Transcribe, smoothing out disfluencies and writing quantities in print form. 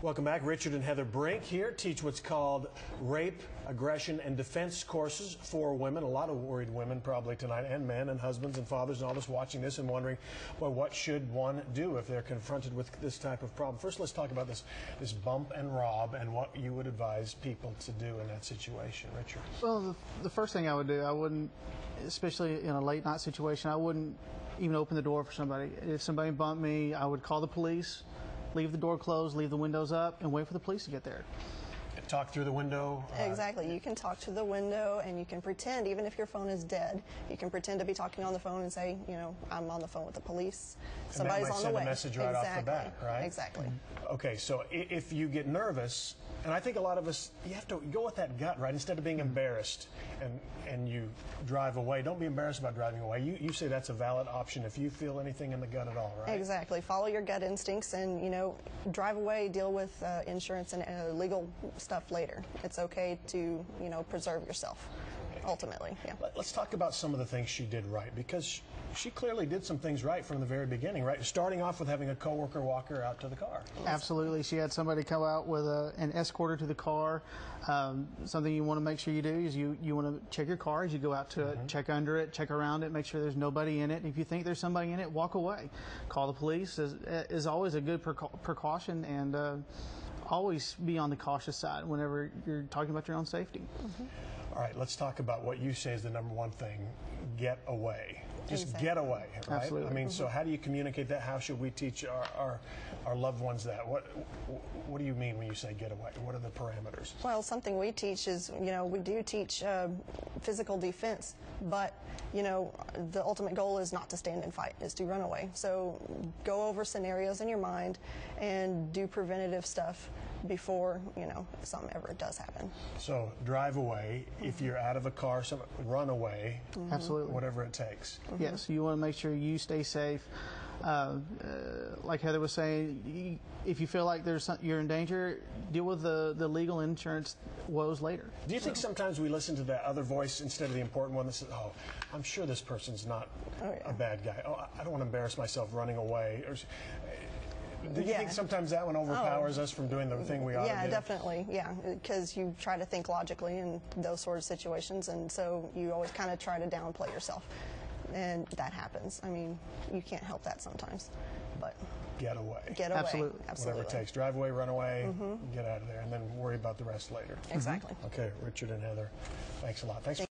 Welcome back. Richard and Heather Brink here teach what's called rape, aggression, and defense courses for women. A lot of worried women probably tonight, and men and husbands and fathers and all this watching this and wondering, well, what should one do if they're confronted with this type of problem? First, let's talk about this bump and rob and what you would advise people to do in that situation. Richard? Well, the first thing I would do, I wouldn't, especially in a late night situation, I wouldn't even open the door for somebody. If somebody bumped me, I would call the police, leave the door closed, leave the windows up, and wait for the police to get there. Talk through the window? Exactly. You can talk to the window, and you can pretend, even if your phone is dead, you can pretend to be talking on the phone and say, you know, I'm on the phone with the police. Somebody's on the way. And that might send a message right off the bat, right? Exactly. Okay, so if you get nervous, and I think a lot of us, you have to go with that gut, right? Instead of being embarrassed and you drive away, don't be embarrassed about driving away. You say that's a valid option if you feel anything in the gut at all, right? Exactly. Follow your gut instincts and, you know, drive away, deal with insurance and legal stuff later. It's okay to, you know, preserve yourself, ultimately. Yeah. Let's talk about some of the things she did right, because she clearly did some things right from the very beginning, right? Starting off with having a coworker walk her out to the car. Absolutely. She had somebody come out with an escorter to the car. Something you want to make sure you do is you want to check your car as you go out to it, check under it, check around it, make sure there's nobody in it. If you think there's somebody in it, walk away. Call the police is always a good precaution, and always be on the cautious side whenever you're talking about your own safety. All right, let's talk about what you say is the number one thing: get away. Just get away, right? Absolutely. I mean, so how do you communicate that? How should we teach our loved ones that? What do you mean when you say get away? What are the parameters? Well, something we teach is, you know, we do teach physical defense, but, you know, the ultimate goal is not to stand and fight, is to run away. So go over scenarios in your mind and do preventative stuff before, you know, something ever does happen. So drive away. If you're out of a car, run away. Absolutely. Whatever it takes. Yes, you want to make sure you stay safe. Like Heather was saying, if you feel like you're in danger, deal with the legal insurance woes later. Do you think sometimes we listen to that other voice instead of the important one that says, oh, I'm sure this person's not a bad guy. Oh, I don't want to embarrass myself running away. Do you think sometimes that one overpowers us from doing the thing we ought to do? Yeah, definitely. Yeah, because you try to think logically in those sort of situations, and so you always kind of try to downplay yourself. And that happens. I mean, you can't help that sometimes, but get away. Get away. Absolutely. Whatever it takes. Drive away, run away, get out of there, and then worry about the rest later. Exactly. Okay, Richard and Heather, thanks a lot. Thanks.